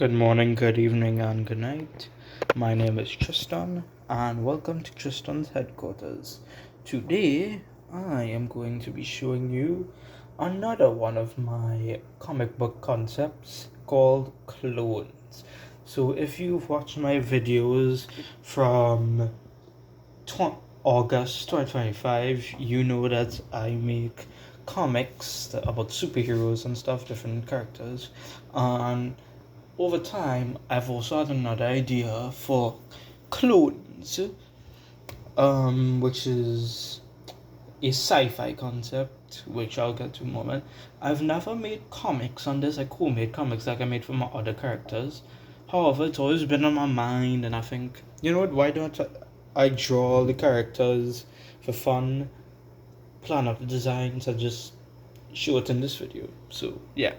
Good morning, good evening, and good night. My name is Tristan, and welcome to Tristan's headquarters. Today, I am going to be showing you another one of my comic book concepts called clones. So, if you've watched my videos from August 2025, you know that I make comics about superheroes and stuff, different characters, and over time, I've also had another idea for clones, which is a sci-fi concept, which I'll get to in a moment. I've never made comics on this. I co-made comics like I made for my other characters. However, it's always been on my mind, and I think, you know what? Why don't I draw the characters for fun, plan out the designs, and just show it in this video? So yeah.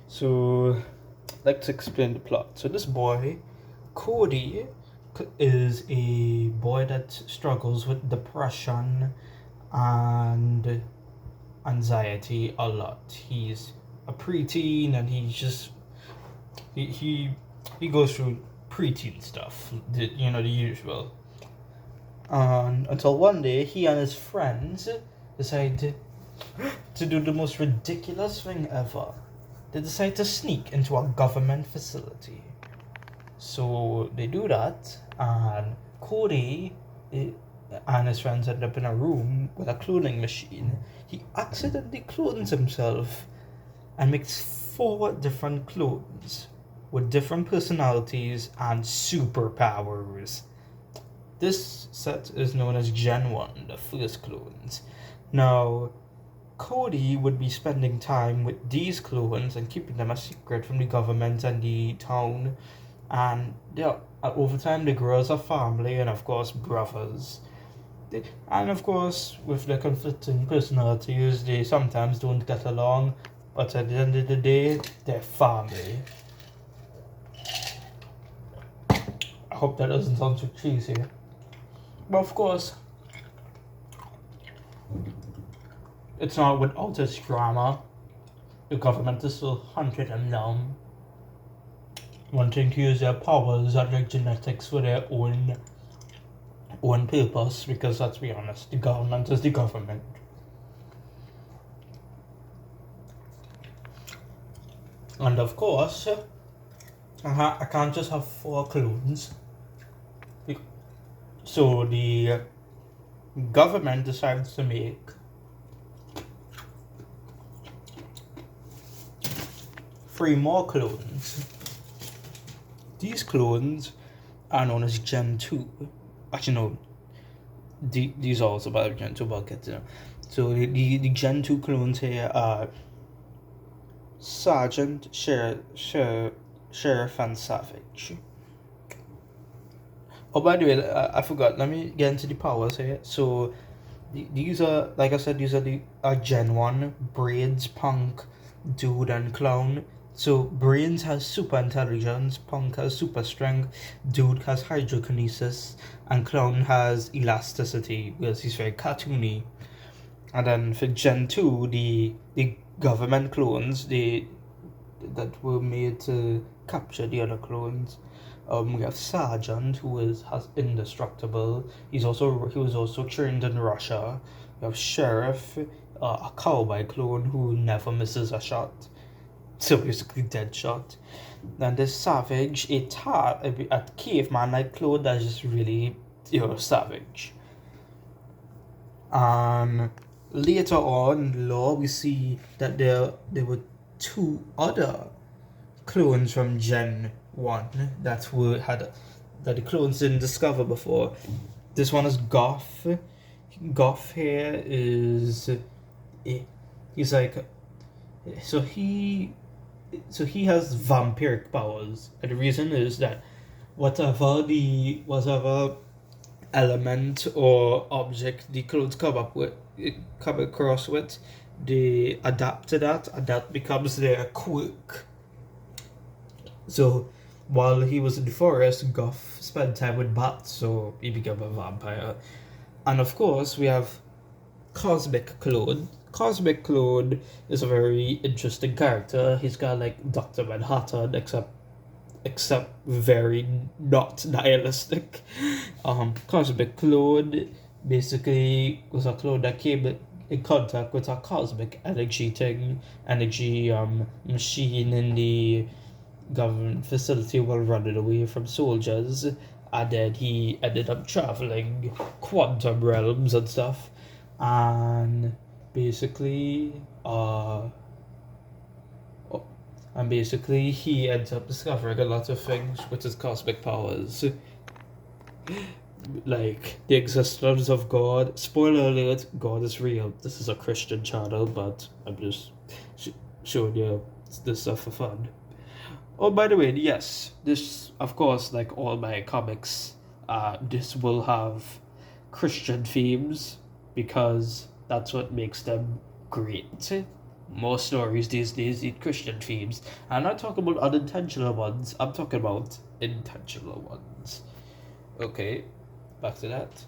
So let's explain the plot. So this boy, Cody, is a boy that struggles with depression and anxiety a lot. He's a preteen and he goes through preteen stuff, the usual. And until one day he and his friends decide to do the most ridiculous thing ever. They decide to sneak into a government facility. So they do that, and Cody and his friends end up in a room with a cloning machine. He accidentally clones himself and makes 4 different clones with different personalities and superpowers. This set is known as Gen 1, the first clones. Now, Cody would be spending time with these clones and keeping them a secret from the government and the town. And over time, they grow as a family and, of course, brothers. And, of course, with their conflicting personalities, they sometimes don't get along. But at the end of the day, they're family. I hope that doesn't sound too cheesy. But, of course, it's not without its drama. The government is still hunting them down, wanting to use their powers and their genetics for their own purpose, because let's be honest, the government is the government. And of course, I can't just have 4 clones. So the government decides to make 3 more clones. These clones are known as Gen 2. Actually, no. These are also about Gen 2, but I'll get to them. So the Gen 2 clones here are Sergeant, Sheriff, and Savage. Oh, by the way, I forgot. Let me get into the powers here. So these are, like I said, these are the Gen 1, Braids, Punk, Dude, and Clown. So Brains has super intelligence, Punk has super strength, Dude has hydrokinesis, and Clown has elasticity because he's very cartoony. And then for Gen 2, the government clones that were made to capture the other clones. We have Sergeant, who has indestructible. He was also trained in Russia. We have Sheriff, a cowboy clone who never misses a shot. So basically dead shot. Then there's Savage, a caveman like clone that's just really, savage. And later on in the lore, we see that there were 2 other clones from Gen 1 that the clones didn't discover before. This one is Goth. Goth here is he's like, so he has vampiric powers, and the reason is that whatever element or object the clones come across with, they adapt to that, and that becomes their quirk. So while he was in the forest, Goth spent time with bats, so he became a vampire. And of course, we have cosmic Cosmic Clone is a very interesting character. He's got like Dr. Manhattan, except very not nihilistic. Cosmic Clone basically was a clone that came in contact with a cosmic energy machine in the government facility while running away from soldiers, and then he ended up traveling quantum realms and stuff, and basically he ends up discovering a lot of things with his cosmic powers, like the existence of God. Spoiler alert, God is real. This is a Christian channel, but I'm just showing you this stuff for fun. Oh, by the way, yes, this, of course, like all my comics, this will have Christian themes, because that's what makes them great. Most stories these days need Christian themes. I'm not talking about unintentional ones, I'm talking about intentional ones. Okay, back to that.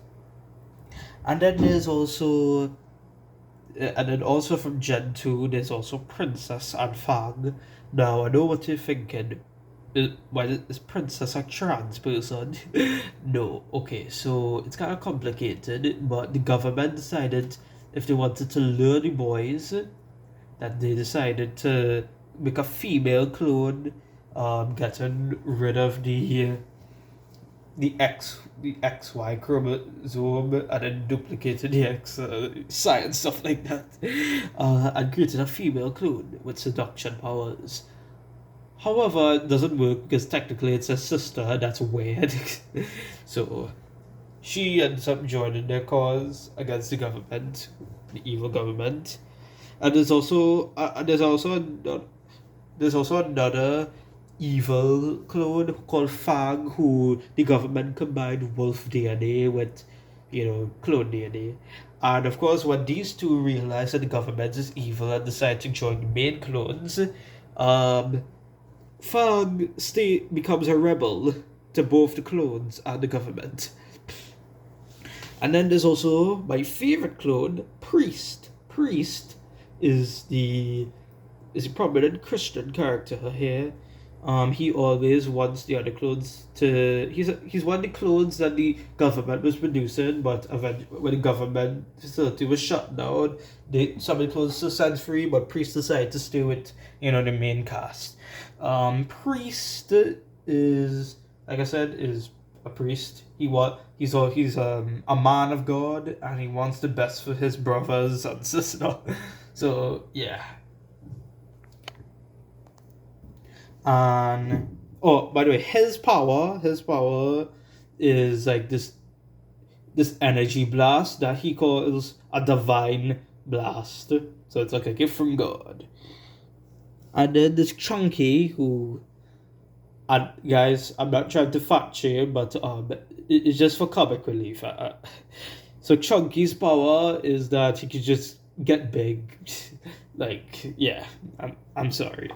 And then there's also, from Gen 2, there's also Princess and Fang. Now, I know what you're thinking. Why is Princess a trans person? No, okay, so it's kind of complicated, but the government decided if they wanted to lure the boys, that they decided to make a female clone, getting rid of the XY chromosome, and then duplicated the X science stuff like that, and created a female clone with seduction powers. However, it doesn't work because technically it's a sister. That's weird. So she ends up joining their cause against the government, the evil government. And there's also another evil clone called Fang, who the government combined wolf DNA with, clone DNA. And of course, when these two realize that the government is evil and decide to join the main clones, Fang becomes a rebel to both the clones and the government. And then there's also my favorite clone, Priest. Priest is a prominent Christian character here. He always wants the other clones to. He's one of the clones that the government was producing, but when the government facility was shut down, some of the clones were set free, but Priest decided to stay with the main cast. Priest is, like I said, is a priest. He's a man of God, and he wants the best for his brothers and sister. So yeah. And by the way, his power is like this energy blast that he calls a divine blast. So it's like a gift from God. And then this Chunky, who, guys, I'm not trying to fact shame, but it's just for comic relief. So Chunky's power is that he can just get big. Like, yeah, I'm sorry.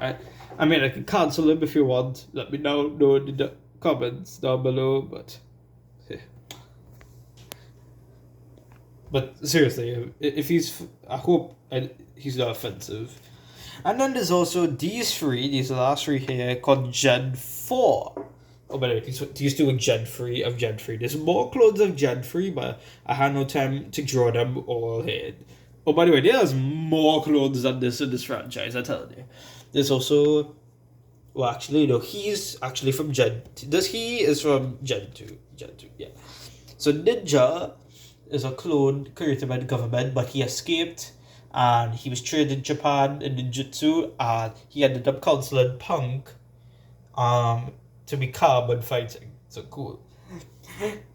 I mean, I can cancel him if you want. Let me know in the comments down below, but seriously, if I hope he's not offensive. And then there's also these last three here, called Gen 4. Oh, by the way, these two are Gen 3 of Gen 3. There's more clones of Gen 3, but I had no time to draw them all here. Oh, by the way, there's more clones than this in this franchise, I tell you. There's also... Well, actually, no, he's actually from Gen 2. He is from Gen 2. Yeah. So Ninja is a clone created by the government, but he escaped, and he was trained in Japan in ninjutsu, and he ended up counseling Punk to be calm when fighting. So cool.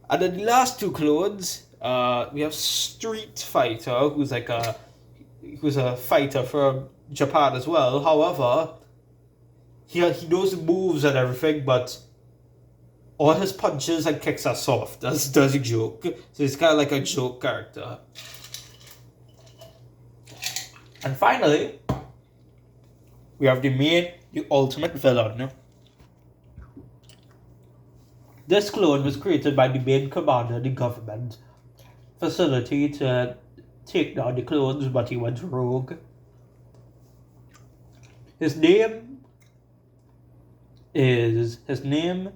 And then the last two clones, we have Street Fighter, who's a fighter from Japan as well. However, he knows the moves and everything, but all his punches and kicks are soft. Does a joke. So he's kind of like a joke character. And finally, we have the ultimate villain. This clone was created by the main commander of the government facility to take down the clones, but he went rogue. His name is Extreme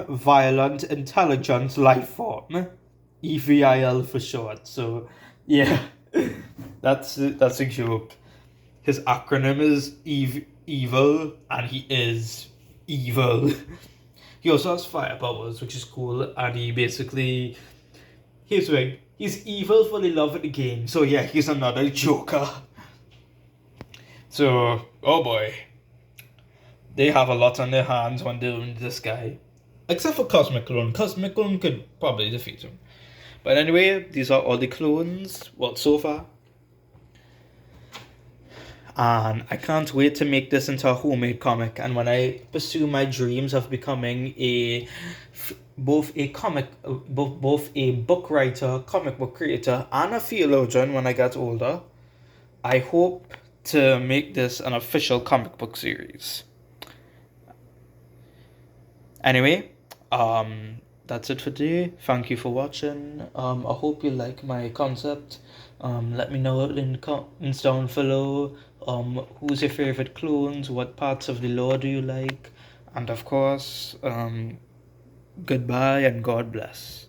Violent Intelligence Life Form, EVIL for short. So yeah, that's a joke. His acronym is evil, and he is evil. He also has fire powers, which is cool, and he's evil for the love of the game. So yeah, he's another Joker. So, oh boy, they have a lot on their hands when doing this guy. Except for Cosmic Clone. Cosmic Clone could probably defeat him. But anyway, these are all the clones, well, so far. And I can't wait to make this into a homemade comic. And when I pursue my dreams of becoming both a book writer, comic book creator, and a theologian when I get older, I hope to make this an official comic book series. Anyway, that's it for today. Thank you for watching. I hope you like my concept. Let me know in the comments down below. Who's your favorite clones? What parts of the lore do you like? And of course, goodbye and God bless.